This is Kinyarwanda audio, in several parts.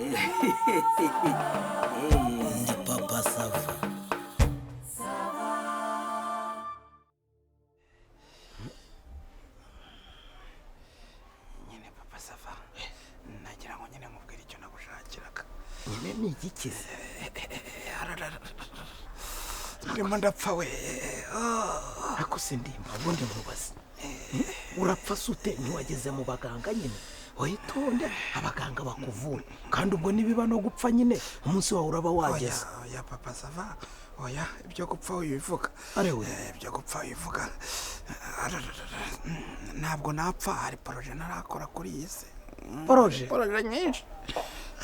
Ndi papa Sava. Nyine papa Sava. Nagira ngo nyine mubwire icyo nagushakiraga. Nyine ni iki? Ndimo ndapfa we. Ako sindimba ubundi nkubaze. Urapfa sute ntiwageze mu baganga nyine? Oyitonde abaganga bakuvura kandi ubwo nibiba no gupfa nyine umunsi wawe uraba wageze. Oya papa Sava. Oya ibyo gupfa uyivuga. Arewe Ibyo gupfa uyivuga. Ntabwo napfa, hari projet narakora kuri iyi si. Projet nyinshi.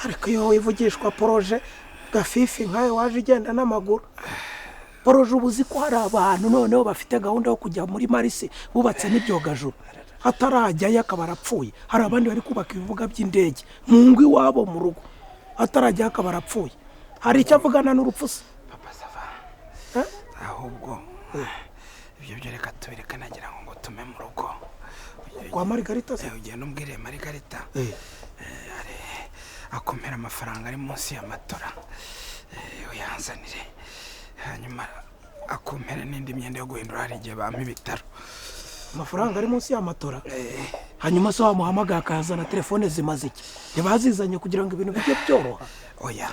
ariko iyo wivugishwa projet gafifi nkawe waje igenda n'amaguru. Projet ubuzi ko hari abantu noneho bafite gahunda yo kujya muri Marisi bubatse n'ibyogajuru. Atarajyayo akaba arapfuye. Hari abandi bari kubaka ibibuga by'indege mu ngwi wabo mu rugo. Atarajyayo akaba arapfuye. Hari icyo avugana n'urupfusa. Papa Sava. Ahubwo ibyo byo reka tubireka nagira ngo tume mu rugo. Kwa Margarita se ugenda umbwire Margarita. Akomera amafaranga ari munsi y'amatora. Uyanzanire. Hanyuma akomera n'indi myenda yo guhindura hari igihe bampa ibitaro. Amafaranga ari munsi y'amatora. Hanyuma so wamuhamagaye akazana telefone zimaze iki? Ntibazizanye kugira ngo ibintu bijye byoroha. Oya.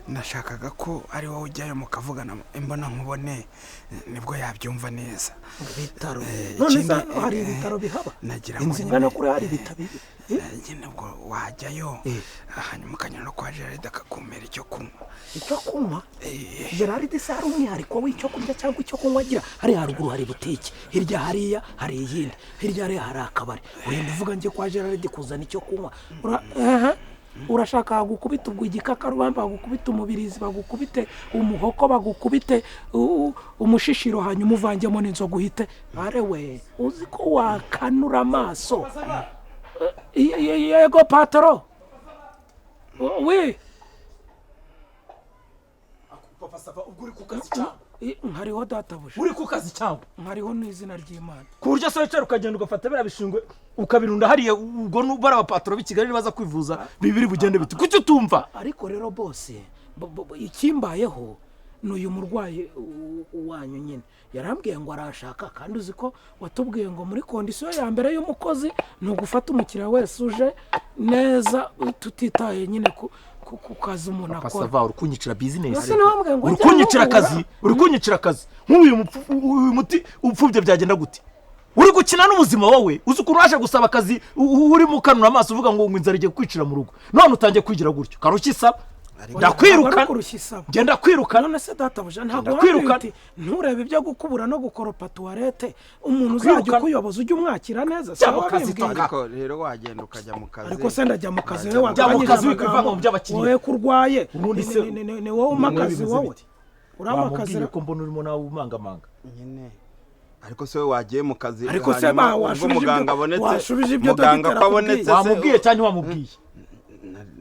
Nashakaga ko ari wowe ujyayo mukavugana imbona nkubone nibwo yabyumva neza. Ibitaro none hari ibitaro bihaba. Nagira ngo ingana kuri hari ibitabo. Nyine ubwo wajyayo hanyuma ukanyura no kwa Gerard akakumera icyo kunywa. Icyo kunywa? Gerard sari umwihariko w'icyo kurya cyangwa icyo kunywa agira. Hari haruguru hari butike, hirya hariya hari iyindi, hirya hari akabari. Urenda uvuga nje kwa Gerard kuzana icyo kunywa. Urashaka gukubita ubwo igikakarubamba, bagukubita umubirizi, bagukubite umuhoko, bagukubite umushishiro, hanyuma uvangemo n'inzoga uhite. Arewe uzi ko wakanura amaso. Yego patro. Oui. Papa Sava ubwo uri ku kazi cyangwa? Nkariho databuja. Uri ku kazi cyangwa? Nkariho n'izina ry'Imana. Ku buryo se wicara ukagenda ugafata biriya bishingwe ukabirunda hariya ubwo n'ubara abapatro b'i Kigali baza kwivuza bibiri bugende biti. Kuki utumva? Ariko rero bose ikimbayeho n'uyu murwayi wanyu nyine yarambwiye ngo arashaka kandi uzi ko watubwiye ngo muri kondisiyo ya mbere y'umukozi ni ugufata umukiriya wese uje neza tutitaye nyine ku kazi umuntu akora. Papa Sava urukunyicira business. Urukunyicira akazi. Nk'uyu muti upfubye byagenda gute? Uri gukina n'ubuzima wowe. Uzi ukuntu waje gusaba akazi uri mu kanura amaso uvuga ngo inzara igiye kwicira mu rugo. None utangiye kwigira gutyo. Karukisa ndakwiruka. Genda kwiruka. None se databuja ntabwo wakwirukana. Nturebe ibyo gukubura no gukoropa toilette. Umuntu uzajya kuyoboza ujye umwakira neza. Ariko rero wagenda ukajya mu kazi. Ariko se ndajya mu kazi wewe wajya mu kazi wikiva mu by'abakiriya. Wowe kurwaye. Ni wowe umakazi wowe. Uramakazi ko mbona urimo nawe umangamanga. Nyine. Ariko se wagiye mu kazi. Ariko se washubije ibyo muganga kwabonetse. Wamubwiye cyane wamubwiye.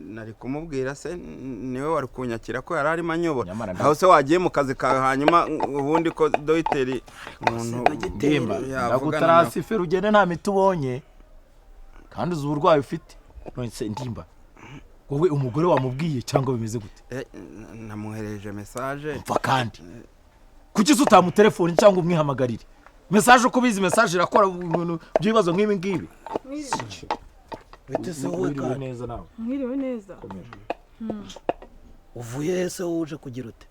Nari kumubwira se niwe wari kunyakira ko yari arimo anyobora. Aho se wagiye mu kazi kawe hanyuma ubundi ko dogiteri umuntu ndemba ndagutarasife rugende nta miti ubonye kandi uzi uburwayi ufite. None se ndimba wowe umugore wamubwiye cyangwa bimeze gute? Namuhereje message. Mva kandi kuki utamu telefone cyangwa umwihamagarire message uko bizi message irakora ibintu by'ibibazo nk'ibi ngibi. Witese wowe kandi neza nawe. Mwiriwe neza. Uvuye ese uje kugira ute?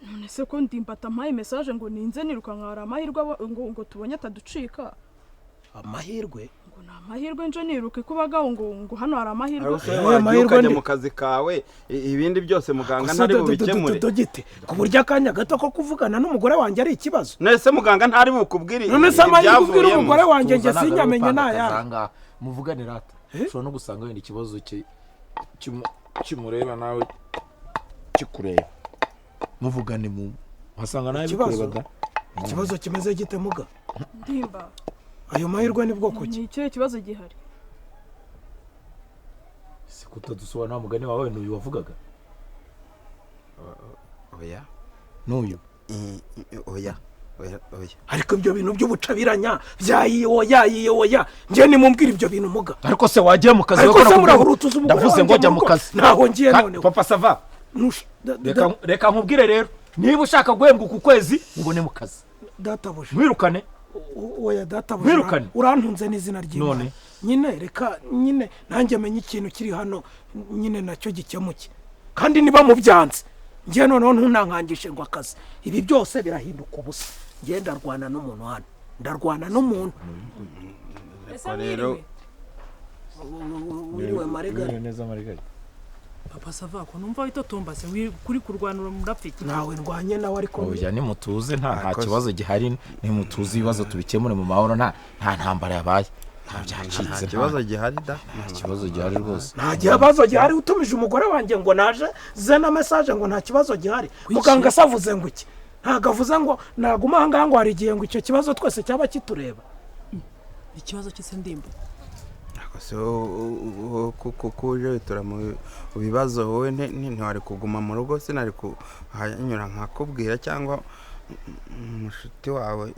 None se ko ndimbata mpaye message ngo ninze niruka nkara amahirwe ngo tubonye ataducika. Amahirwe? Ngo na amahirwe nje niruke kubagaho ngo hano hari amahirwe. Amahirwe ndi mu kazi kawe ibindi byose muganga ntari bubikemure. Dogite ku buryo akanya gato ko kuvugana n'umugore wanjye ari ikibazo. Nese muganga ntari bukubwire. None se amahirwe kubwira umugore wanjye nge sinyamenye naya. Muvugane rata. Ushobora no gusanga wenda ikibazo kimureba nawe kikureba. Muvugane mu wasanga nawe bikurebaga. Ikibazo kimeze gite muga? Ndimba. Ayo mahirwe ni bwoko ki? Ni icyo kibazo gihari. Se kutadusobanura mugani wawe n'uyu wavugaga. Oya. N'uyu. Oya. ariko ibyo bintu by'ubucabiranya byayiyoya njye nimumbwira ibyo bintu muga ariko se wagiye mu kazi ariko se murahurutuza umugore ndavuze ngo jya mu kazi ntaho ngiye none papa sava reka nkubwire rero niba ushaka guhembwa uku kwezi ngo ni mu kazi databuje mwirukane oya databuje urantunze n'izina ry'Imana nyine reka nyine nanjye menye ikintu kiri hano nyine nacyo gikemuke kandi niba mubyanze njye noneho ntunankangishe ngo akazi ibi byose birahinduka ubusa njye ndarwana n'umuntu hano ndarwana n'umuntu rero wiriwe marigari papa sava ko numva witotombase kuri kurwanura murapfiki nawe ndwanye nawe ariko oya nimutuze nta kibazo gihari nimutuze ibibazo tubikemure mu mahoro nta ntambara yabaye nta kibazo gihari da nta kibazo gihari rwose nta kibazo gihari utumije umugore wanjye ngo naje zena message ngo nta kibazo gihari muganga savuze ngo iki ntago avuze ngo naguma ahangaha ngo hari igihe ngo icyo kibazo twese cyaba kitureba ikibazo cy'ise ndimba so kuje tura mu bibazo wowe ntwari kuguma mu rugo sinari kuhanyura nkakubwira cyangwa umushuti wawe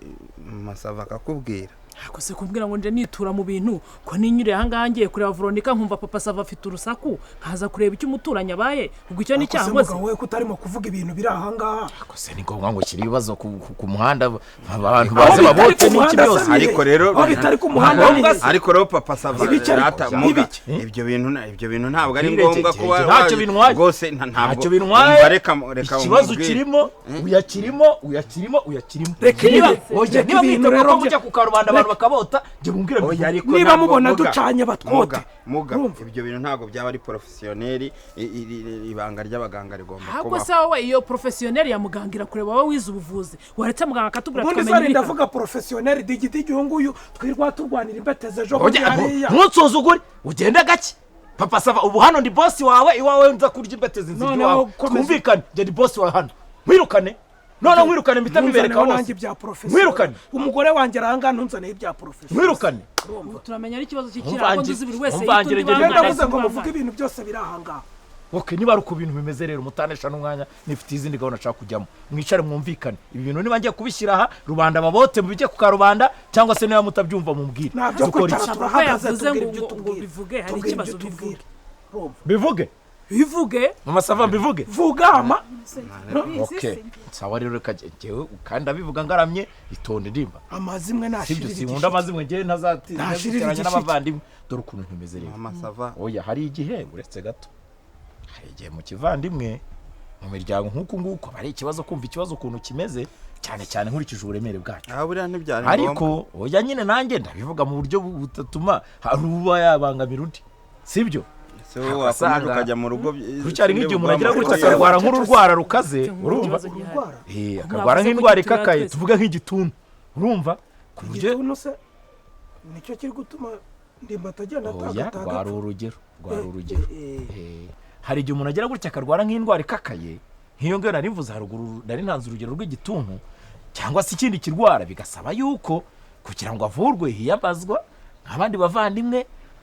masava akakubwira ako se kumbwira ngo nje nitura mu bintu ko ninyure ahangaha ngiye kureba Veronica nkumva papa sava afite urusaku nkaza kureba icyo umuturanya baye ubwo icyo ni cyangoze wowe kutarimo kuvuga ibintu biri ahangaha ako se ni ngombwa ngo kiri ibibazo ku muhanda abantu baze babote n'iki byose ariko rero bitari ku muhanda ariko rero papa sava ibyo bintu ntabwo ari ngombwa kuba ntacyo binwaye rwose ntacyo binwaye reka ikibazo kirimo uyakirimo reka niba bintu rero mujya ku karubanda bakabota je mumbwire niba mubona ducanye batwote muga ibyo bintu ntago byaba ari professionnel ibanga ry'abaganga rigomba kuba hako se wowe iyo professionnel ya mugangira kureba wowe wize ubuvuzi waretse muganga katubura twamenye ubundi ndavuga professionnel digiti nguyu twirwa turwanira imbeteze jo hariya ntunsuzugure ugende gake papa sava ubu hano ndi boss wawe iwawe nza kurya imbeteze nzibyo wawe kumvikana je ndi boss wawe hano mwirukane none mwirukane mpita bibereka wanjye bya professor mwirukane umugore wanjye aranga ntunzane ibya professor mwirukane turamenya ari ikibazo cy'ikirako nduzi buri wese ndavuze ngo muvuge ibintu byose biri ahanga okay niba ari ku bintu bimeze rero mutanesha n'umwanya nifite izindi gahunda nshaka kujyamo mwicare mwumvikane ibi bintu niba ngiye kubishyira aha rubanda babote mubijye ku karubanda cyangwa se niba mutabyumva mumbwire nabyo kwicara turahagaze ngo bivuge hari ikibazo bivuge mama sava bivuge vugama okay sawa rero kajewe kandi abivuga ngaramye itonde ndimba amazimwe nashirira sinkunda amazimwe ngiye ntazatiranya n'abavandimwe dore ukuntu ntimeze rero mama sava oya hari igihe uretse gato hari igihe mu kivandimwe mu miryango nk'uku nguko bari ikibazo kumva ikibazo ukuntu kimeze cyane nkurikije uburemere bwacyo buriya ntibyari ariko oya nyine nanjye ndabivuga mu buryo butatuma hari uba yabangamira undi sibyo wakomeza ukajya mu rugo rucyari nk'igihe umuntu agira gutya akarwara nk'ururwara rukaze urumva akarwara nk'indwara ikakaye tuvuga nk'igituntu urumva ku buryo nicyo kiri gutuma ndimba atagenda atagataga rwara urugero hari igihe umuntu agira gutya akarwara nk'indwara ikakaye nk'iyo ngiyo nari mvuze haruguru nari ntanze urugero rw'igituntu cyangwa se ikindi kirwara bigasaba yuko kugira ngo avurwe hiyabazwa nk'abandi bavandimwe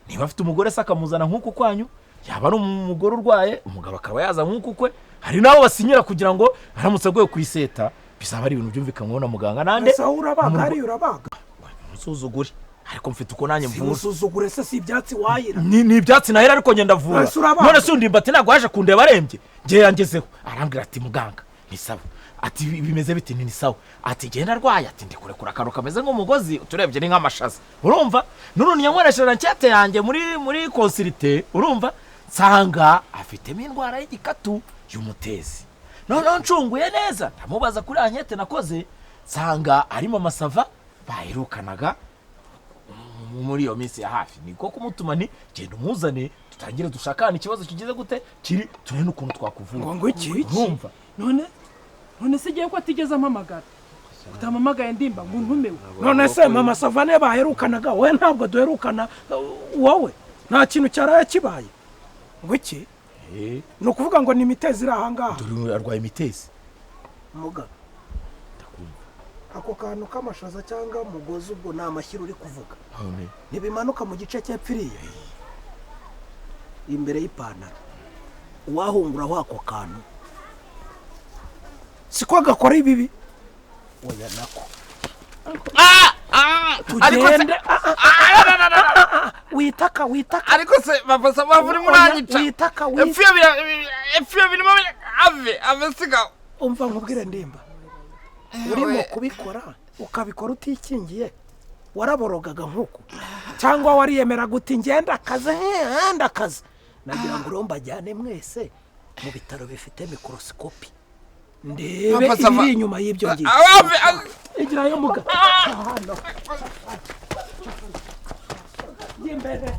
niba afite umugore se akamuzana nk'uku kwanyu yaba ari umugore urwaye umugabo akaba yaza nk'uku kwe hari nabo basinyira kugira ngo aramutse aguye ku iseta bisaba ari ibintu byumvikanweho na muganga nande urabaga musuzugure ariko mfite uko nanjye mvura musuzugure se si ibyatsi wahira ni ibyatsi nahera ariko ngenda vura none se undi mbati ntabwo yaje kundeba arembye ngiye yangezeho arambwira ati muganga ni sawa ati bimeze biti ni sawa ati genda arwaye ati ndi kurekura akantu kameze nk'umugozi uturebye ni nk'amashaza urumva none nyamweresheje nkete yanjye muri consulté urumva nsanga afitemo indwara y'igikatu y'umutezi none ncunguye neza ndamubaza kuri ankete nakoze nsanga arimo amasava bahirukanaga muri iyo minsi ya hafi niko kumutuma nti genda umuzane tutangire dushakane ikibazo kigize gute kiri turene ukuntu twakuvura ngo iki urumva none se giye ko atigeze ampamagara utamamagaye ndimba ngo ntumewe none se mama savane baherukanaga we ntabwo duherukana wowe nta kintu cyaraye kibaye ngo iki ni ukuvuga ngo ni imitezi iri ahangaha dore arwaye imitezi muga ako kantu k'amashaza cyangwa umugozi ubwo ni amashyira uri kuvuga ntibimanuka mu gice cy'epfiriye imbere y'ipantaro uwahunguraho ako kantu siko gakora ibibi oya nako ariko se tugende witaka ariko se papa sava uri muranyica witaka efiyo birimo ave sigaho umva nkubwire ndimba urimo kubikora ukabikora utikingiye waraborogaga nk'uko cyangwa wariyemera guti ngenda akaze nagira ngo uromba ajyane mwese mu bitaro bifite mikorosikopi ndebe ibiri inyuma y'ibyo ngibyo igirayo muga hano imbere